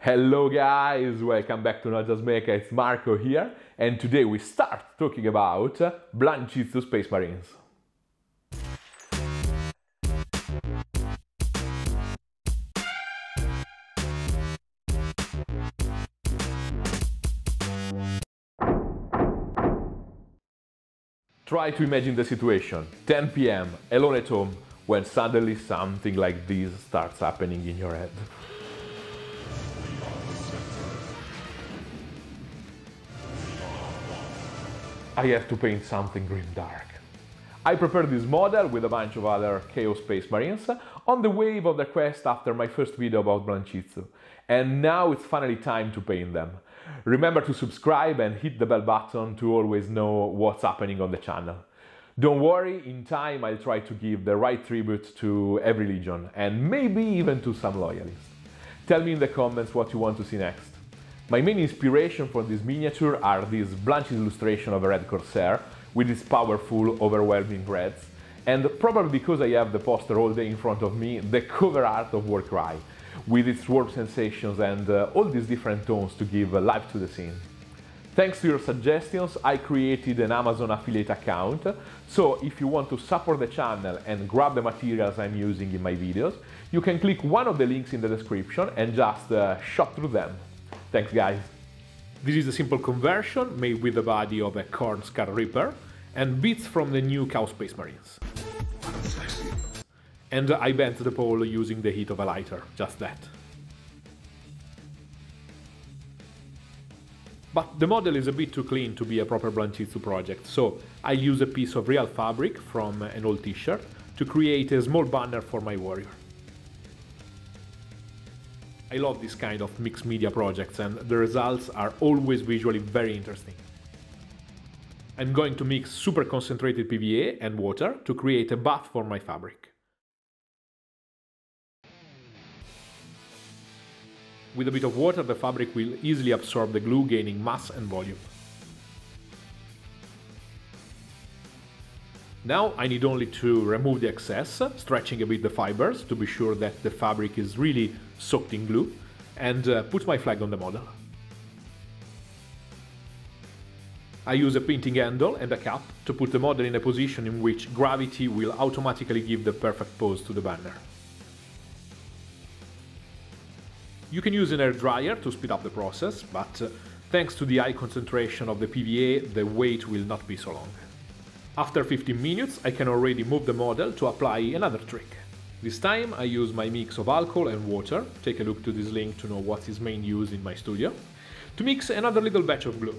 Hello guys, welcome back to Not Just Maker, it's Marco here, and today we start talking about Blanchitsu Space Marines. Try to imagine the situation, 10 PM, alone at home, when suddenly something like this starts happening in your head. I have to paint something grimdark. I prepared this model with a bunch of other Chaos Space Marines on the wave of the quest after my first video about Blanchitsu, and now it's finally time to paint them. Remember to subscribe and hit the bell button to always know what's happening on the channel. Don't worry, in time I'll try to give the right tribute to every legion, and maybe even to some loyalists. Tell me in the comments what you want to see next. My main inspiration for this miniature are this Blanch's illustration of a red corsair with its powerful, overwhelming reds, and probably because I have the poster all day in front of me, the cover art of Warcry, with its warp sensations and all these different tones to give life to the scene. Thanks to your suggestions, I created an Amazon affiliate account, so if you want to support the channel and grab the materials I'm using in my videos, you can click one of the links in the description and just shop through them. Thanks guys! This is a simple conversion made with the body of a Khorne Berserker and bits from the new Chaos Space Marines. And I bent the pole using the heat of a lighter, just that. But the model is a bit too clean to be a proper Blanchitsu project, so I use a piece of real fabric from an old t-shirt to create a small banner for my warrior. I love this kind of mixed media projects and the results are always visually very interesting. I'm going to mix super concentrated PVA and water to create a bath for my fabric. With a bit of water, the fabric will easily absorb the glue, gaining mass and volume. Now I need only to remove the excess, stretching a bit the fibers to be sure that the fabric is really soaked in glue, and put my flag on the model. I use a painting handle and a cap to put the model in a position in which gravity will automatically give the perfect pose to the banner. You can use an air dryer to speed up the process, but thanks to the high concentration of the PVA, the wait will not be so long. After 15 minutes, I can already move the model to apply another trick. This time I use my mix of alcohol and water, take a look to this link to know what is main use in my studio, to mix another little batch of glue.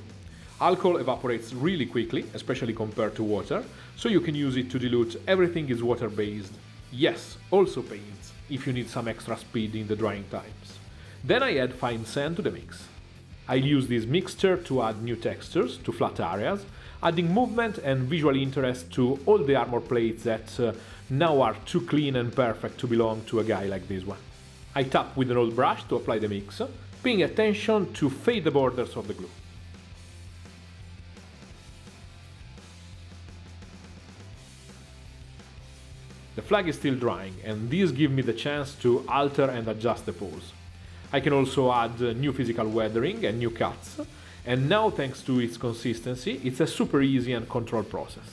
Alcohol evaporates really quickly, especially compared to water, so you can use it to dilute everything is water-based. Yes, also paints, if you need some extra speed in the drying times. Then I add fine sand to the mix. I use this mixture to add new textures to flat areas, adding movement and visual interest to all the armor plates that now are too clean and perfect to belong to a guy like this one. I tap with an old brush to apply the mix, paying attention to fade the borders of the glue. The flag is still drying, and these give me the chance to alter and adjust the pose. I can also add new physical weathering and new cuts, and now thanks to its consistency, it's a super easy and controlled process.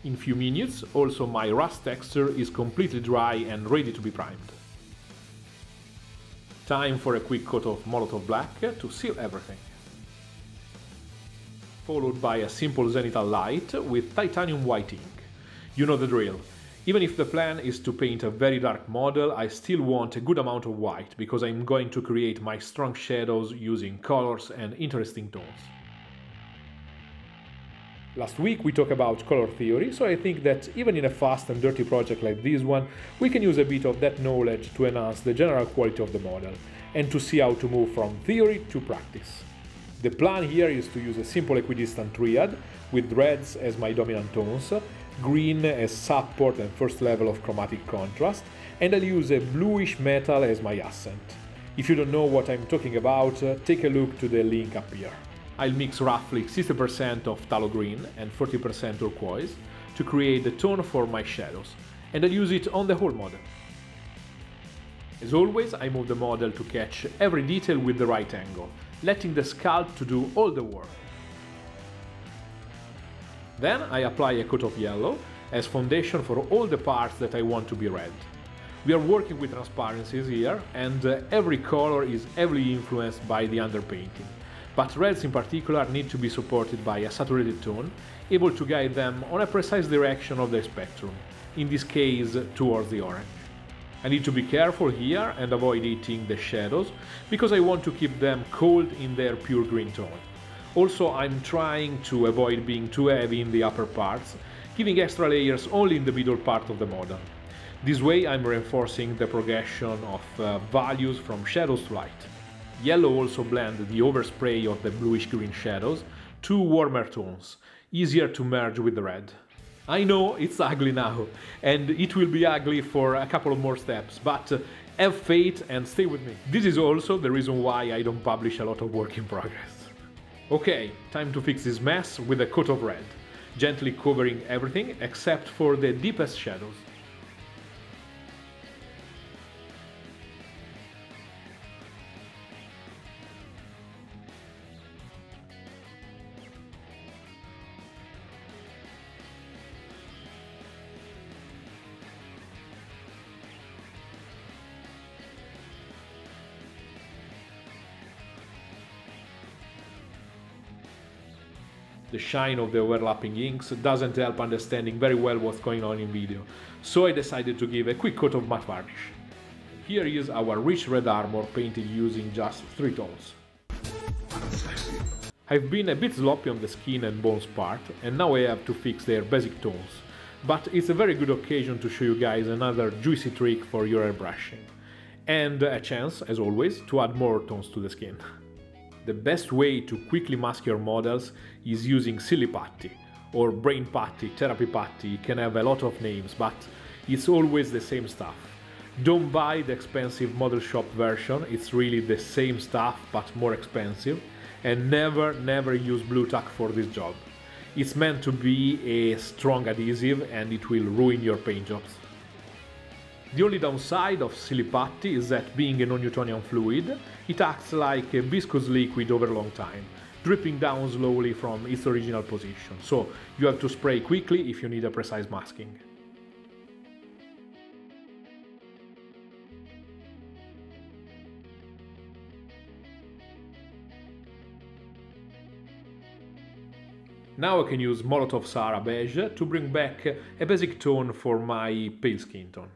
In few minutes, also my rust texture is completely dry and ready to be primed. Time for a quick coat of Molotov Black to seal everything. Followed by a simple zenithal light with titanium white ink. You know the drill. Even if the plan is to paint a very dark model, I still want a good amount of white, because I'm going to create my strong shadows using colors and interesting tones. Last week we talked about color theory, so I think that even in a fast and dirty project like this one, we can use a bit of that knowledge to enhance the general quality of the model, and to see how to move from theory to practice. The plan here is to use a simple equidistant triad, with reds as my dominant tones, green as support and first level of chromatic contrast, and I'll use a bluish metal as my accent. If you don't know what I'm talking about, take a look to the link up here. I'll mix roughly 60% of tallow green and 40% turquoise to create the tone for my shadows, and I'll use it on the whole model. As always, I move the model to catch every detail with the right angle, letting the sculpt to do all the work. Then I apply a coat of yellow as foundation for all the parts that I want to be red. We are working with transparencies here, and every color is heavily influenced by the underpainting. But reds in particular need to be supported by a saturated tone, able to guide them on a precise direction of the spectrum, in this case towards the orange. I need to be careful here and avoid hitting the shadows, because I want to keep them cold in their pure green tone. Also, I'm trying to avoid being too heavy in the upper parts, giving extra layers only in the middle part of the model. This way I'm reinforcing the progression of values from shadows to light. Yellow also blends the overspray of the bluish-green shadows to warmer tones, easier to merge with the red. I know it's ugly now, and it will be ugly for a couple of more steps, but have faith and stay with me. This is also the reason why I don't publish a lot of work in progress. Okay, time to fix this mess with a coat of red, gently covering everything except for the deepest shadows. The shine of the overlapping inks doesn't help understanding very well what's going on in video, so I decided to give a quick coat of matte varnish. Here is our rich red armor painted using just 3 tones. I've been a bit sloppy on the skin and bones part, and now I have to fix their basic tones, but it's a very good occasion to show you guys another juicy trick for your airbrushing, and a chance, as always, to add more tones to the skin. The best way to quickly mask your models is using silly putty, or brain putty, therapy putty. It can have a lot of names, but it's always the same stuff. Don't buy the expensive model shop version, it's really the same stuff but more expensive, and never use blue tack for this job. It's meant to be a strong adhesive and it will ruin your paint jobs. The only downside of silly putty is that, being a non-Newtonian fluid, it acts like a viscous liquid over a long time, dripping down slowly from its original position, so you have to spray quickly if you need a precise masking. Now I can use Molotov Sahara Beige to bring back a basic tone for my pale skin tone.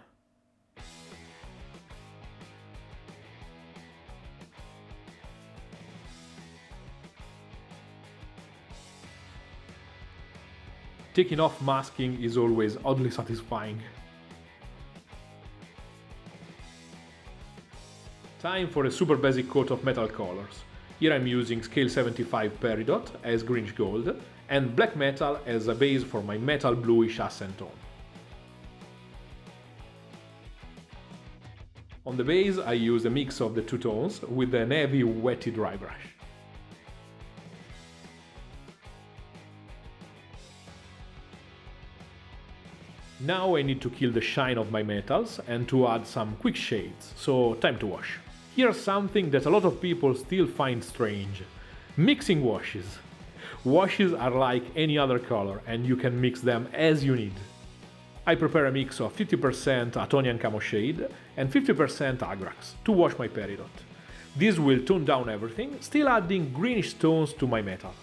Taking off masking is always oddly satisfying. Time for a super basic coat of metal colors. Here I'm using scale 75 peridot as greenish gold and black metal as a base for my metal bluish accent tone. On the base I use a mix of the two tones with an heavy wetty dry brush. Now I need to kill the shine of my metals and to add some quick shades, so time to wash. Here's something that a lot of people still find strange: mixing washes. Washes are like any other color and you can mix them as you need. I prepare a mix of 50% Atonian camo shade and 50% Agrax to wash my peridot. This will tone down everything, still adding greenish tones to my metal.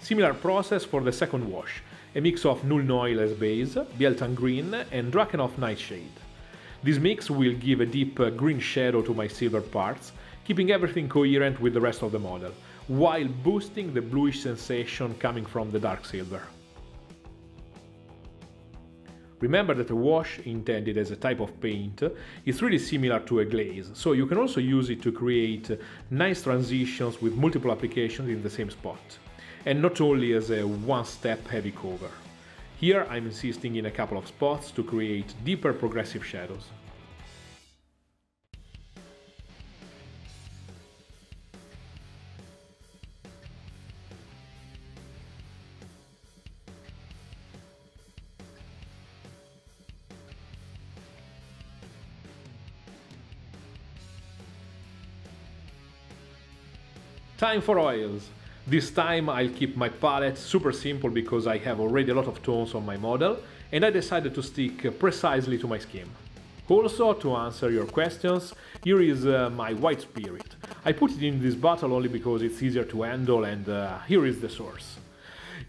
Similar process for the second wash, a mix of Nuln Oil as base, Bieltan Green and Drakenhof Nightshade. This mix will give a deep green shadow to my silver parts, keeping everything coherent with the rest of the model, while boosting the bluish sensation coming from the dark silver. Remember that a wash, intended as a type of paint, is really similar to a glaze, so you can also use it to create nice transitions with multiple applications in the same spot, and not only as a one-step heavy cover. Here I'm insisting in a couple of spots to create deeper progressive shadows. Time for oils. This time I'll keep my palette super simple because I have already a lot of tones on my model and I decided to stick precisely to my skin. Also, to answer your questions, here is my white spirit. I put it in this bottle only because it's easier to handle, and here is the source.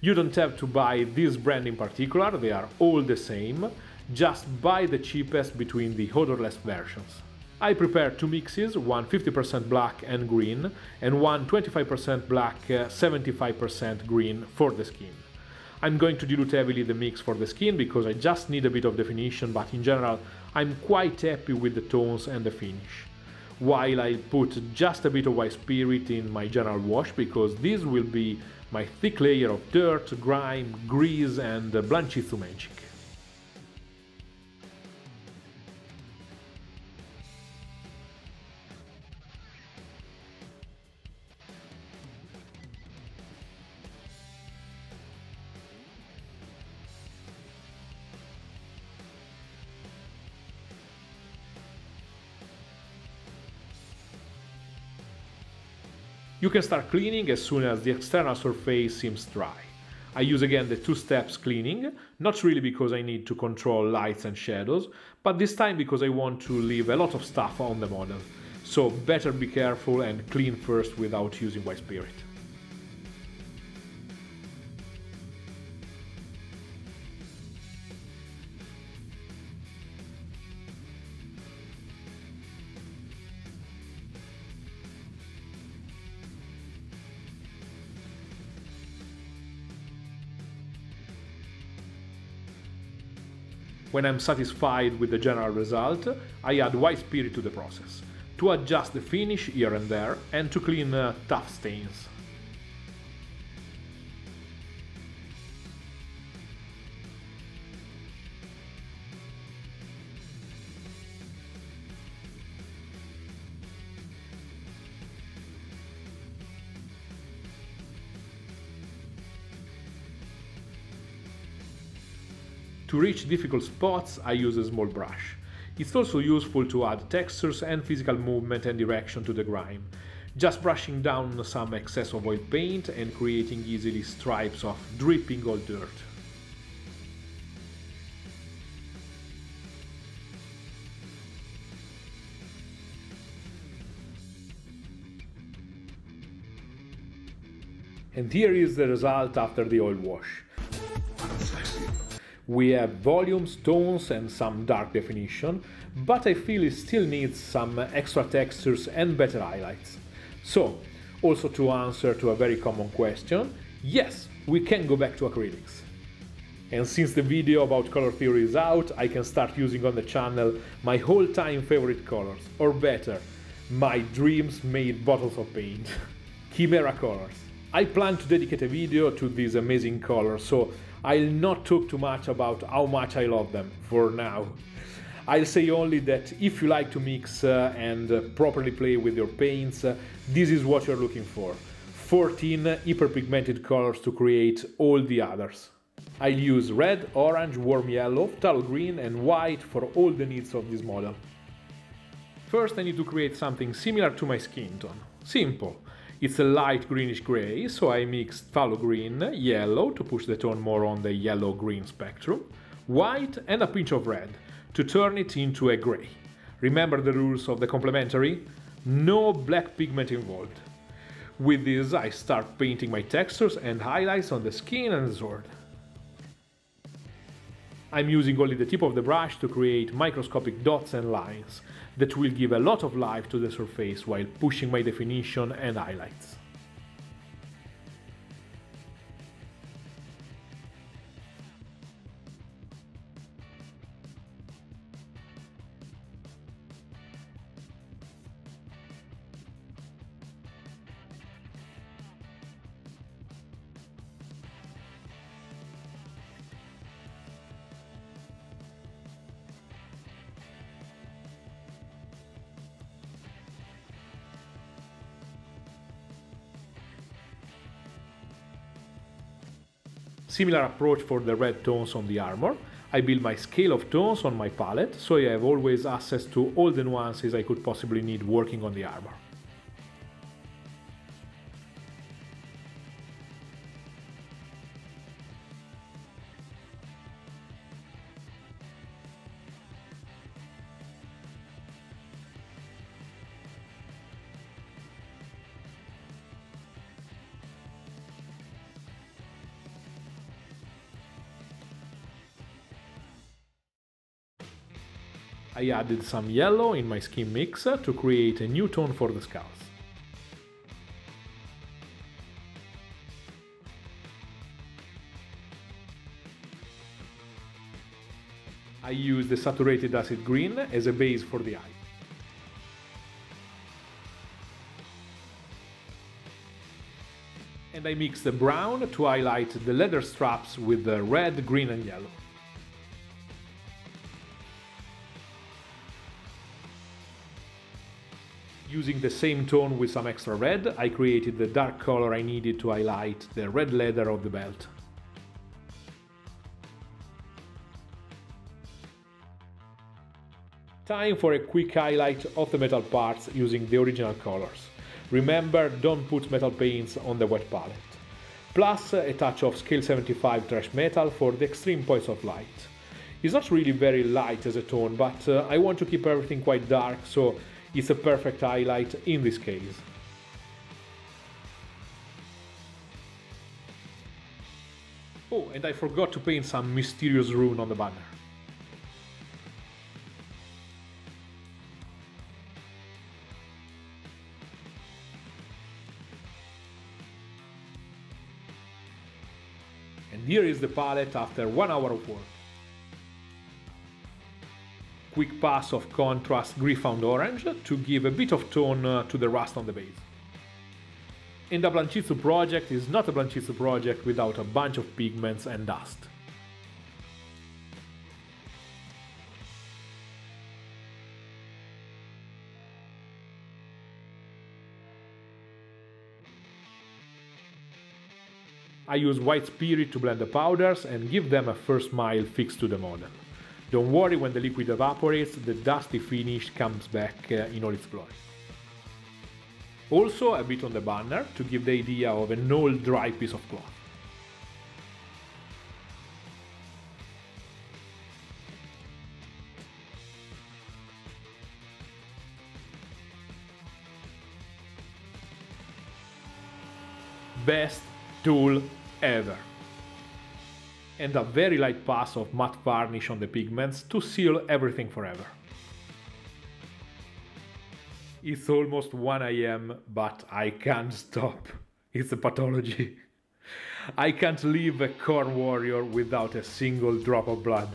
You don't have to buy this brand in particular, they are all the same, just buy the cheapest between the odorless versions. I prepared two mixes, one 50% black and green, and one 25% black, 75% green for the skin. I'm going to dilute heavily the mix for the skin because I just need a bit of definition, but in general I'm quite happy with the tones and the finish. While I put just a bit of white spirit in my general wash because this will be my thick layer of dirt, grime, grease and Blanchitsu magic. You can start cleaning as soon as the external surface seems dry. I use again the 2 steps cleaning, not really because I need to control lights and shadows, but this time because I want to leave a lot of stuff on the model. So better be careful and clean first without using white spirit. When I'm satisfied with the general result, I add white spirit to the process, to adjust the finish here and there and to clean tough stains. To reach difficult spots, I use a small brush. It's also useful to add textures and physical movement and direction to the grime, just brushing down some excess of oil paint and creating easily stripes of dripping old dirt. And here is the result after the oil wash. We have volumes, tones and some dark definition, but I feel it still needs some extra textures and better highlights. So, also to answer to a very common question, yes, we can go back to acrylics. And since the video about color theory is out, I can start using on the channel my all-time favorite colors, or better, my dreams made bottles of paint. Kimera Kolors. I plan to dedicate a video to these amazing colors, so I'll not talk too much about how much I love them, for now. I'll say only that if you like to mix and properly play with your paints, this is what you're looking for. 14 hyperpigmented colors to create all the others. I'll use red, orange, warm yellow, tallow green and white for all the needs of this model. First I need to create something similar to my skin tone. Simple. It's a light greenish grey, so I mixed phthalo green, yellow to push the tone more on the yellow-green spectrum, white and a pinch of red to turn it into a grey. Remember the rules of the complementary? No black pigment involved. With this I start painting my textures and highlights on the skin and the sword. I'm using only the tip of the brush to create microscopic dots and lines that will give a lot of life to the surface while pushing my definition and highlights. Similar approach for the red tones on the armor. I build my scale of tones on my palette, so I have always access to all the nuances I could possibly need working on the armor. I added some yellow in my skin mix to create a new tone for the skulls. I used the saturated acid green as a base for the eye. And I mixed the brown to highlight the leather straps with the red, green and yellow. Using the same tone with some extra red, I created the dark color I needed to highlight the red leather of the belt. Time for a quick highlight of the metal parts using the original colors. Remember, don't put metal paints on the wet palette. Plus a touch of scale 75 trash metal for the extreme points of light. It's not really very light as a tone, but I want to keep everything quite dark, so it's a perfect highlight in this case. Oh, and I forgot to paint some mysterious rune on the banner. And here is the palette after 1 hour of work. Quick pass of contrast Gryph-hound orange to give a bit of tone to the rust on the base. And a Blanchitsu project is not a Blanchitsu project without a bunch of pigments and dust. I use white spirit to blend the powders and give them a first smile fixed to the model. Don't worry, when the liquid evaporates, the dusty finish comes back in all its glory. Also a bit on the banner to give the idea of an old dry piece of cloth. Best tool ever. And a very light pass of matte varnish on the pigments to seal everything forever. It's almost 1 AM, but I can't stop. It's a pathology. I can't leave a Khorne warrior without a single drop of blood.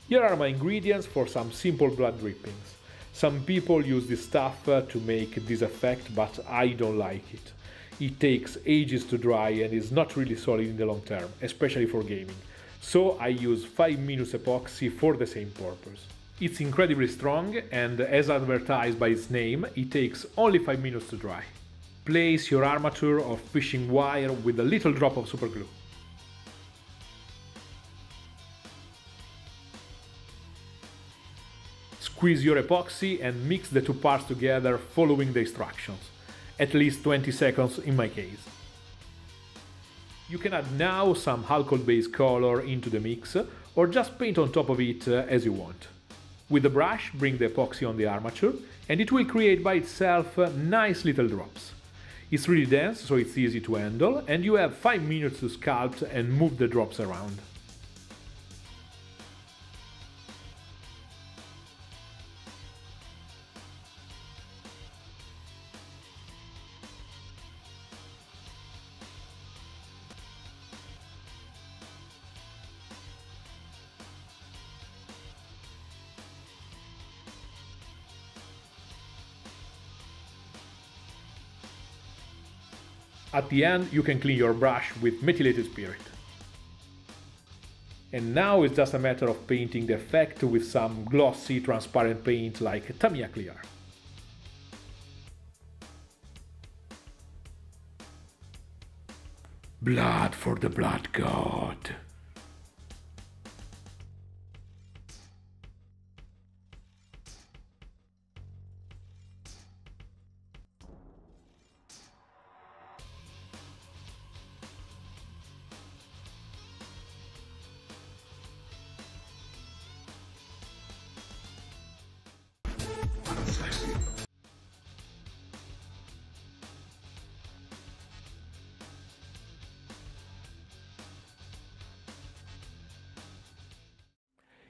Here are my ingredients for some simple blood drippings. Some people use this stuff to make this effect, but I don't like it. It takes ages to dry and is not really solid in the long term, especially for gaming. So I use 5 minus epoxy for the same purpose. It's incredibly strong and, as advertised by its name, it takes only 5 minutes to dry. Place your armature or fishing wire with a little drop of superglue. Squeeze your epoxy and mix the two parts together following the instructions. At least 20 seconds in my case. You can add now some alcohol-based color into the mix, or just paint on top of it as you want. With the brush, bring the epoxy on the armature, and it will create by itself nice little drops. It's really dense, so it's easy to handle, and you have 5 minutes to sculpt and move the drops around. At the end, you can clean your brush with methylated spirit. And now it's just a matter of painting the effect with some glossy, transparent paint like Tamiya Clear. Blood for the blood god.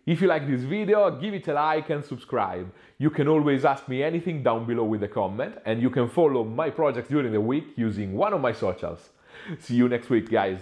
If you like this video, give it a like and subscribe. You can always ask me anything down below with a comment, and you can follow my projects during the week using one of my socials. See you next week, guys.